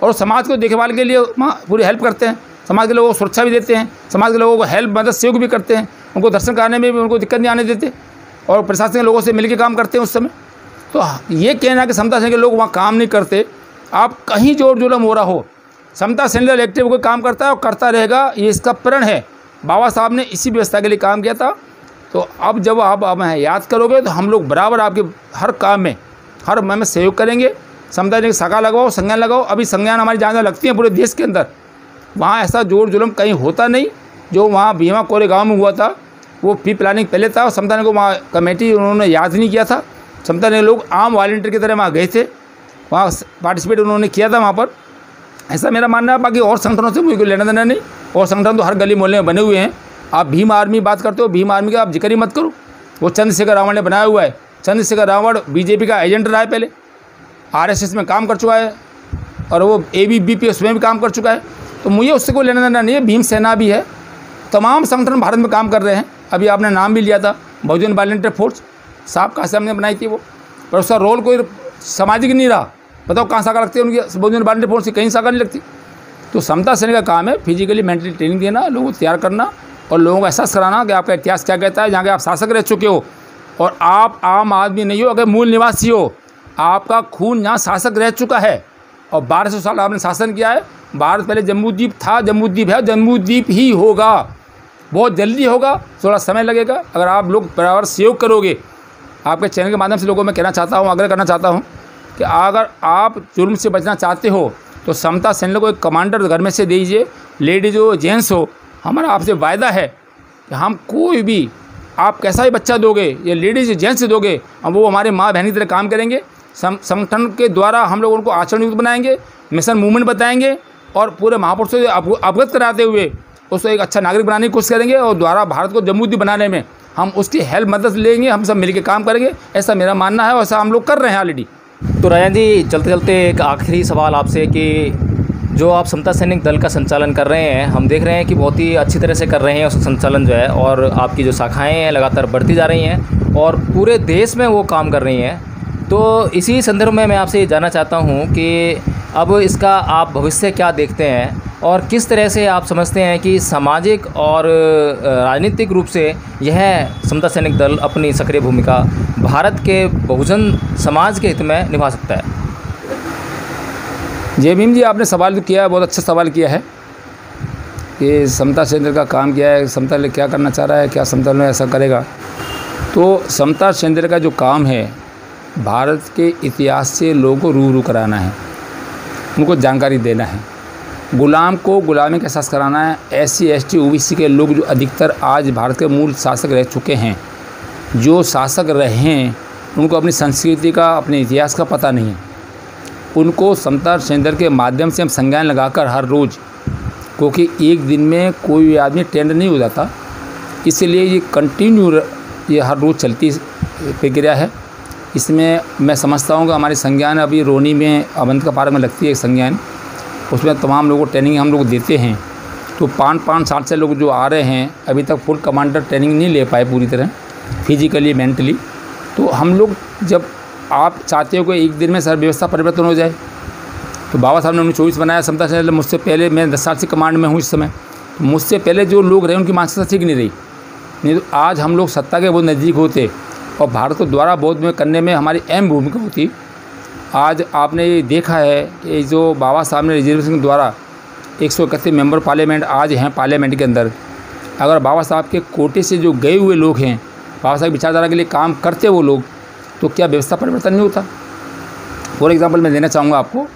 और समाज को देखभाल के लिए वहाँ पूरी हेल्प करते हैं। समाज के लोगों को सुरक्षा भी देते हैं, समाज के लोगों को हेल्प मदद सहयोग भी करते हैं, उनको दर्शन कराने में भी उनको दिक्कत नहीं आने देते, और प्रशासन के लोगों से मिलकर काम करते हैं उस समय। तो ये कहना कि समता सेना के लोग वहाँ काम नहीं करते, आप कहीं जोर जुलम हो रहा हो, समता सेना एक्टिव होकर काम करता है और करता रहेगा, ये इसका प्रण है। बाबा साहब ने इसी व्यवस्था के लिए काम किया था। तो अब जब आप हमें याद करोगे तो हम लोग बराबर आपके हर काम में, हर में सहयोग करेंगे। समता सेना की शाखा लगवाओ, संज्ञान लगाओ। अभी संज्ञान हमारी जहाँ लगती हैं पूरे देश के अंदर, वहाँ ऐसा जोर जुलम कहीं होता नहीं। जो वहाँ भीमा कोरेगांव में हुआ था वो प्री प्लानिंग पहले था, और समता सेना को वहाँ कमेटी उन्होंने याद नहीं किया था। समता सेना लोग आम वॉलंटियर की तरह वहाँ गए थे, वहाँ पार्टिसिपेट उन्होंने किया था वहाँ पर, ऐसा मेरा मानना है। बाकी और संगठनों से मुझे कोई लेना देना नहीं, और संगठन तो हर गली मोहल्ले में बने हुए हैं, आप भीम आर्मी बात करते हो, भीम आर्मी का आप जिक्र ही मत करो। वो चंद्रशेखर रावण ने बनाया हुआ है। चंद्रशेखर रावण बीजेपी का एजेंट रहा है, पहले आरएसएस में काम कर चुका है और वो एबीवीपी उसमें भी काम कर चुका है। तो मुझे उससे कोई लेना देना नहीं है। भीम सेना भी है, तमाम संगठन भारत में काम कर रहे हैं। अभी आपने नाम भी लिया था बहुजन वॉलंटियर फोर्स, साहब कासिम ने बनाई थी वो, पर उसका रोल कोई सामाजिक नहीं रहा। बताओ कहाँ शाखा लगती है उनकी बहुजन वॉलंटियर फोर्स की? कहीं शाखा नहीं लगती। तो समता सैनिक का काम है फिजिकली मेंटली ट्रेनिंग देना, लोगों को तैयार करना और लोगों को एहसास कराना कि आपका इतिहास क्या कहता है, जहाँ के आप शासक रह चुके हो और आप आम आदमी नहीं हो, अगर मूल निवासी हो, आपका खून यहाँ शासक रह चुका है और 1200 साल आपने शासन किया है। भारत पहले जम्बूद्वीप था, जम्बूद्वीप है, जम्बूद्वीप ही होगा, बहुत जल्दी होगा, थोड़ा समय लगेगा। अगर आप लोग बराबर सहयोग करोगे, आपके चैनल के माध्यम से लोगों में कहना चाहता हूँ, आग्रह करना चाहता हूँ कि अगर आप जुर्म से बचना चाहते हो तो समता सैनिक को एक कमांडर घर में से दीजिए, लेडीज हो जेंट्स हो। हमारा आपसे वायदा है कि हम कोई भी, आप कैसा भी बच्चा दोगे, ये लेडीज जेंट्स दोगे, हम वो हमारे माँ बहन की तरह काम करेंगे। संगठन के द्वारा हम लोग उनको आचरण युक्त बनाएंगे, मिशन मूवमेंट बताएंगे और पूरे महापुरुषों से अवगत कराते हुए उसको एक अच्छा नागरिक बनाने की कोशिश करेंगे और द्वारा भारत को जम्बूद्वीप बनाने में हम उसकी हेल्प मदद लेंगे। हम सब मिलकर काम करेंगे, ऐसा मेरा मानना है और ऐसा हम लोग कर रहे हैं ऑलरेडी। तो राजन जी, चलते चलते एक आखिरी सवाल आपसे कि जो आप समता सैनिक दल का संचालन कर रहे हैं, हम देख रहे हैं कि बहुत ही अच्छी तरह से कर रहे हैं उसका संचालन जो है, और आपकी जो शाखाएं हैं लगातार बढ़ती जा रही हैं और पूरे देश में वो काम कर रही हैं। तो इसी संदर्भ में मैं आपसे ये जानना चाहता हूँ कि अब इसका आप भविष्य क्या देखते हैं और किस तरह से आप समझते हैं कि सामाजिक और राजनीतिक रूप से यह समता सैनिक दल अपनी सक्रिय भूमिका भारत के बहुजन समाज के हित में निभा सकता है? जय भीम जी, आपने सवाल जो किया है बहुत अच्छा सवाल किया है कि समता सैनिक का काम क्या है, समता दल क्या करना चाह रहा है, क्या समता दल ऐसा करेगा। तो समता सैनिक का जो काम है, भारत के इतिहास से लोगों को रूबरू कराना है, उनको जानकारी देना है, गुलाम को गुलामी का एहसास कराना है। SC ST OBC के लोग जो अधिकतर आज भारत के मूल शासक रह चुके हैं, जो शासक रहे हैं, उनको अपनी संस्कृति का, अपने इतिहास का पता नहीं है। उनको समता सैनिक के माध्यम से हम संज्ञान लगाकर हर रोज़, क्योंकि एक दिन में कोई आदमी ट्रेंड नहीं हो जाता, इसलिए ये कंटिन्यू ये हर रोज़ चलती प्रक्रिया है। इसमें मैं समझता हूँ कि हमारी संज्ञान अभी रोनी में अवंत का पार्क में लगती है एक संज्ञान, उसमें तमाम लोगों को ट्रेनिंग हम लोग देते हैं। तो 5-5 साल से लोग जो आ रहे हैं अभी तक फुल कमांडर ट्रेनिंग नहीं ले पाए पूरी तरह फिजिकली मेंटली। तो हम लोग, जब आप चाहते हो कि एक दिन में सर व्यवस्था परिवर्तन हो जाए, तो बाबा साहब ने 1924 बनाया समता सैनिक। मुझसे पहले, मैं 10 साल से कमांड में हूँ इस समय, तो मुझसे पहले जो लोग रहे उनकी मानसिकता ठीक नहीं रही, नहीं तो आज हम लोग सत्ता के बहुत नज़दीक होते और भारत को द्वारा बहुत में करने में हमारी अहम भूमिका होती। आज आपने ये देखा है कि जो बाबा साहब ने रिजर्वेशन के द्वारा 131 मेंबर पार्लियामेंट आज हैं पार्लियामेंट के अंदर, अगर बाबा साहब के कोटे से जो गए हुए लोग हैं, बाबा साहब विचारधारा के लिए काम करते वो लोग, तो क्या व्यवस्था परिवर्तन नहीं होता? फॉर एग्जांपल मैं देना चाहूँगा आपको,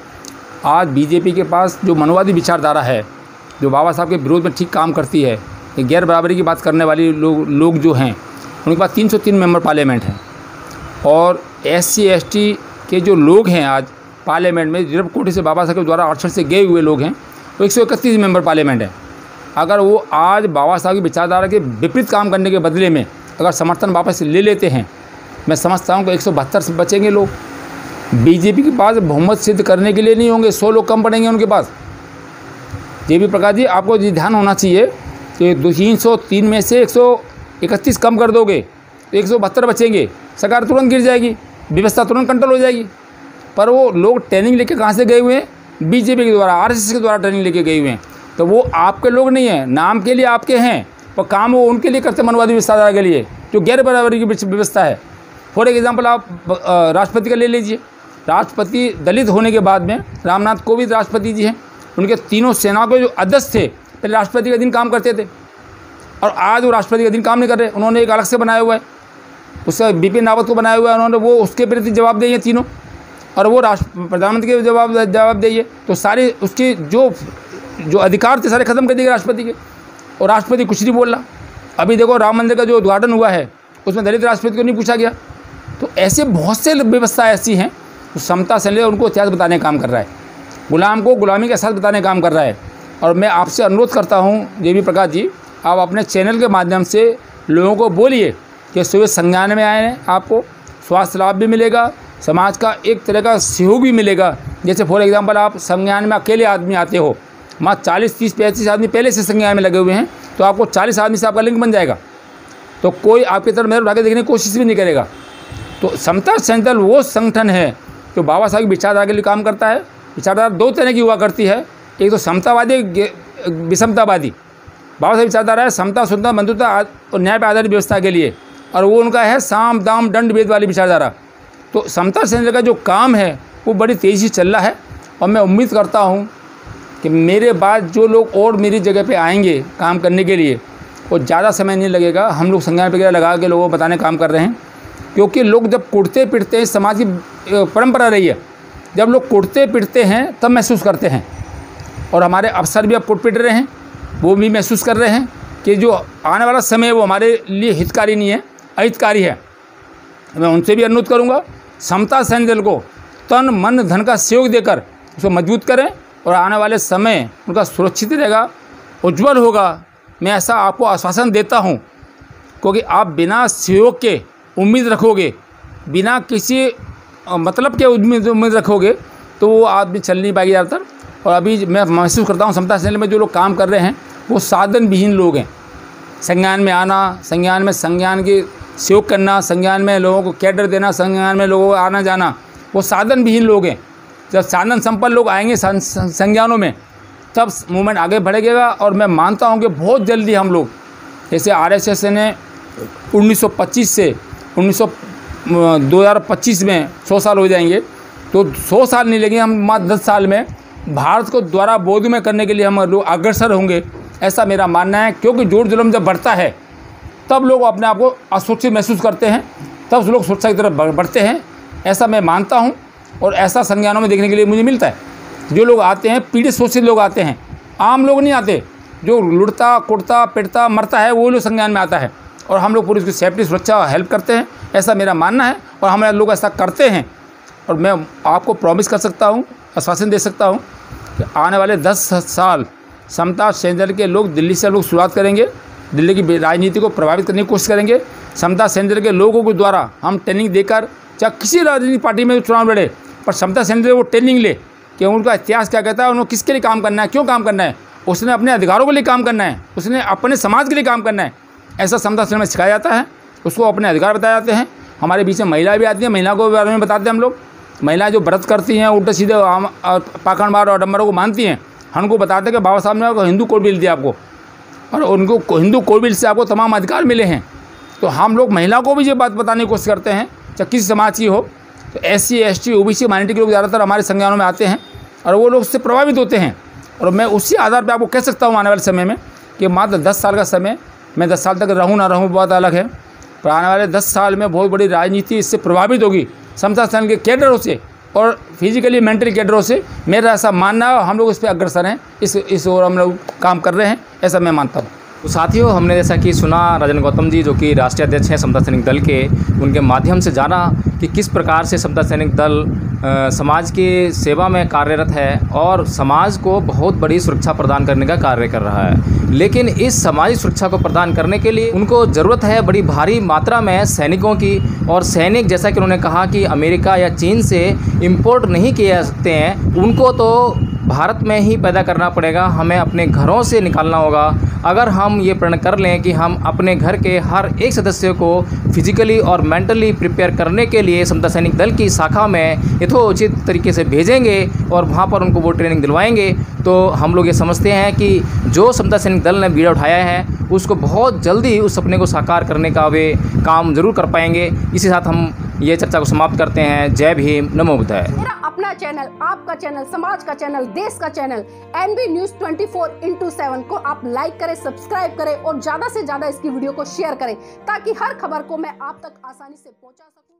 आज बीजेपी के पास जो मनोवादी विचारधारा है, जो बाबा साहब के विरोध में ठीक काम करती है, गैर बराबरी की बात करने वाली लोग जो हैं, उनके पास 303 मेंबर पार्लियामेंट हैं। और SC ST के जो लोग हैं आज पार्लियामेंट में, रिजर्व कोटे से बाबा साहब के द्वारा आरक्षण से गए हुए लोग हैं, तो 131 मेंबर पार्लियामेंट है। अगर वो आज बाबा साहब की विचारधारा के विपरीत काम करने के बदले में अगर समर्थन वापस ले लेते हैं, मैं समझता हूँ कि 172 से बचेंगे लोग। बीजेपी के पास बहुमत सिद्ध करने के लिए नहीं होंगे, 100 लोग कम पड़ेंगे उनके पास। JB प्रकाश जी, आपको ये ध्यान होना चाहिए कि 303 में से 131 कम कर दोगे तो 172 बचेंगे, सरकार तुरंत गिर जाएगी, व्यवस्था तुरंत कंट्रोल हो जाएगी। पर वो लोग ट्रेनिंग लेके कहाँ से गए हुए हैं? बीजेपी के द्वारा, RSS के द्वारा ट्रेनिंग लेके गए हुए हैं। तो वो आपके लोग नहीं हैं, नाम के लिए आपके हैं, पर काम वो उनके लिए करते, मनवादी विस्तार के लिए, जो गैर बराबरी की व्यवस्था है। फॉर एग्जाम्पल आप राष्ट्रपति का ले लीजिए। राष्ट्रपति दलित होने के बाद में रामनाथ कोविंद राष्ट्रपति जी हैं, उनके तीनों सेनाओं के जो अध्यक्ष थे पहले राष्ट्रपति के दिन काम करते थे, और आज वो राष्ट्रपति के दिन काम नहीं कर रहे। उन्होंने एक अलग से बनाया हुआ है, उससे बिपिन रावत को बनाया हुआ है उन्होंने, वो उसके प्रति जवाब देंगे तीनों, और वो प्रधानमंत्री के जवाब देंगे। तो सारे उसके जो अधिकार थे सारे खत्म कर दिए राष्ट्रपति के, और राष्ट्रपति कुछ नहीं बोल रहा। अभी देखो राम मंदिर का जो उद्घाटन हुआ है उसमें दलित राष्ट्रपति को नहीं पूछा गया। तो ऐसे बहुत से व्यवस्था ऐसी हैं, तो समता सैनिक उनको इतिहास बताने का काम कर रहा है, गुलाम को गुलामी के साथ बताने का काम कर रहा है। और मैं आपसे अनुरोध करता हूँ JB प्रकाश जी आप अपने चैनल के माध्यम से लोगों को बोलिए कि सुबह संज्ञान में आए हैं, आपको स्वास्थ्य लाभ भी मिलेगा, समाज का एक तरह का सहयोग भी मिलेगा। जैसे फॉर एग्जांपल आप संज्ञान में अकेले आदमी आते हो, वहाँ 40, 30, 35 आदमी पहले से संज्ञान में लगे हुए हैं, तो आपको 40 आदमी से आपका लिंक बन जाएगा, तो कोई आपकी तरफ मेरे उठा के देखने की कोशिश भी नहीं करेगा। तो समता सैनिक दल वो संगठन है जो बाबा साहब की विचारधारा के लिए काम करता है। विचारधारा दो तरह की हुआ करती है, एक तो समतावादी, विषमतावादी। बाबा साहब विचारधारा है समता, सुंदरता, बंधुता और न्याय पर आधारित व्यवस्था के लिए, और वो उनका है साम दाम दंड भेद वाली विचारधारा। तो समता सैनिक दल का जो काम है वो बड़ी तेज़ी से चल रहा है, और मैं उम्मीद करता हूँ कि मेरे बाद जो लोग और मेरी जगह पे आएंगे काम करने के लिए, वो ज़्यादा समय नहीं लगेगा। हम लोग संज्ञान वगैरह लगा के लोगों को बताने काम कर रहे हैं, क्योंकि लोग जब कुटते पिटते हैं, समाज की परंपरा रही है, जब लोग कुटते पिटते हैं तब महसूस करते हैं। और हमारे अफसर भी अब कुट पिट रहे हैं, वो भी महसूस कर रहे हैं कि जो आने वाला समय है वो हमारे लिए हितकारी नहीं है, अहितकारी है। मैं उनसे भी अनुरोध करूँगा, समता सैनिक दल को तन मन धन का सहयोग देकर उसको मजबूत करें, और आने वाले समय उनका सुरक्षित रहेगा, उज्जवल होगा। मैं ऐसा आपको आश्वासन देता हूँ, क्योंकि आप बिना सहयोग के उम्मीद रखोगे, बिना किसी मतलब के उम्मीद रखोगे, तो वो आदमी चल नहीं पाएगी ज़्यादातर। और अभी मैं महसूस करता हूँ समता सैनिक में जो लोग काम कर रहे हैं वो साधन विहीन लोग हैं। संज्ञान में आना, संज्ञान की सहयोग करना, संज्ञान में लोगों को कैडर देना, संज्ञान में लोगों को आना जाना, वो साधन विहीन लोग हैं। जब साधन संपन्न लोग आएंगे संज्ञानों में, तब मूवमेंट आगे बढ़ेगा। और मैं मानता हूँ कि बहुत जल्दी हम लोग, जैसे RSS ने 1925 से 2025 में 100 साल हो जाएंगे, तो 100 साल नहीं लगेंगे, हम मात्र 10 साल में भारत को द्वारा बोधमय करने के लिए हम लोग अग्रसर होंगे, ऐसा मेरा मानना है। क्योंकि जोर जुल्म जब बढ़ता है तब लोग अपने आप को असुरक्षित महसूस करते हैं, तब लोग सुरक्षा की तरफ बढ़ते हैं, ऐसा मैं मानता हूँ। और ऐसा संज्ञानों में देखने के लिए मुझे मिलता है। जो लोग आते हैं पीड़ित शोषित लोग आते हैं, आम लोग नहीं आते। जो लुटता कुटता पिटता मरता है वो लोग संज्ञान में आता है, और हम लोग पूरी उसकी सेफ्टी सुरक्षा हेल्प करते हैं, ऐसा मेरा मानना है। और हमारे लोग ऐसा करते हैं, और मैं आपको प्रॉमिस कर सकता हूँ, आश्वासन दे सकता हूँ कि आने वाले 10 साल समता सैनिक दल के लोग दिल्ली से लोग शुरुआत करेंगे, दिल्ली की राजनीति को प्रभावित करने की कोशिश करेंगे। समता सैनिक दल के लोगों के द्वारा हम ट्रेनिंग देकर, चाहे किसी राजनीतिक पार्टी में चुनाव लड़े, पर समता सैनिक दल वो ट्रेनिंग ले कि उनका इतिहास क्या कहता है, उन्होंने किसके लिए काम करना है, क्यों काम करना है, उसने अपने अधिकारों के लिए काम करना है, उसने अपने समाज के लिए काम करना है। ऐसा समता सैनिक में सिखाया जाता है, उसको अपने अधिकार बताए जाते हैं। हमारे बीच में महिला भी आती हैं, महिला को बारे में बताते हैं हम लोग। महिलाएं जो व्रत करती हैं, उल्टे सीधे पाखंडवाद और आडम्बरों को मानती हैं, हमको बताते हैं कि बाबा साहब ने आपको हिंदू कोड बिल दिया आपको, और उनको हिंदू कोड बिल से आपको तमाम अधिकार मिले हैं। तो हम लोग महिला को भी ये बात बताने की कोशिश करते हैं, चाहे किसी समाज की हो। तो SC ST OBC माइनॉरिटी के लोग ज़्यादातर हमारे संज्ञानों में आते हैं, और वो लोग उससे प्रभावित होते हैं। और मैं उसी आधार पर आपको कह सकता हूँ आने वाले समय में कि मात्र 10 साल का समय, मैं 10 साल तक रहूँ ना रहूँ बात अलग है, पर आने वाले 10 साल में बहुत बड़ी राजनीति इससे प्रभावित होगी, समता सैनिक के कैडरों से और फिजिकली मेंटली कैडरों से। मेरा ऐसा मानना है, हम लोग इस पर अग्रसर हैं, इस ओर हम लोग काम कर रहे हैं, ऐसा मैं मानता हूँ। तो साथियों, हमने जैसा कि सुना राजन गौतम जी जो कि राष्ट्रीय अध्यक्ष हैं समता सैनिक दल के, उनके माध्यम से जाना कि किस प्रकार से समता सैनिक दल समाज की सेवा में कार्यरत है और समाज को बहुत बड़ी सुरक्षा प्रदान करने का कार्य कर रहा है। लेकिन इस सामाजिक सुरक्षा को प्रदान करने के लिए उनको ज़रूरत है बड़ी भारी मात्रा में सैनिकों की, और सैनिक जैसा कि उन्होंने कहा कि अमेरिका या चीन से इम्पोर्ट नहीं किए जा सकते हैं, उनको तो भारत में ही पैदा करना पड़ेगा, हमें अपने घरों से निकालना होगा। अगर हम ये प्रण कर लें कि हम अपने घर के हर एक सदस्य को फिजिकली और मेंटली प्रिपेयर करने के लिए समता सैनिक दल की शाखा में यथोचित तरीके से भेजेंगे और वहाँ पर उनको वो ट्रेनिंग दिलवाएंगे, तो हम लोग ये समझते हैं कि जो समता सैनिक दल ने बीड़ा उठाया है उसको बहुत जल्दी उस सपने को साकार करने का वे काम ज़रूर कर पाएंगे। इसी साथ हम ये चर्चा को समाप्त करते हैं। जय भीम, नमो बुद्धाय। मेरा अपना चैनल, आपका चैनल, समाज का चैनल, देश का चैनल NV News 24/7 को आप लाइक करें, सब्सक्राइब करें और ज्यादा से ज्यादा इसकी वीडियो को शेयर करें, ताकि हर खबर को मैं आप तक आसानी से पहुंचा सकूं।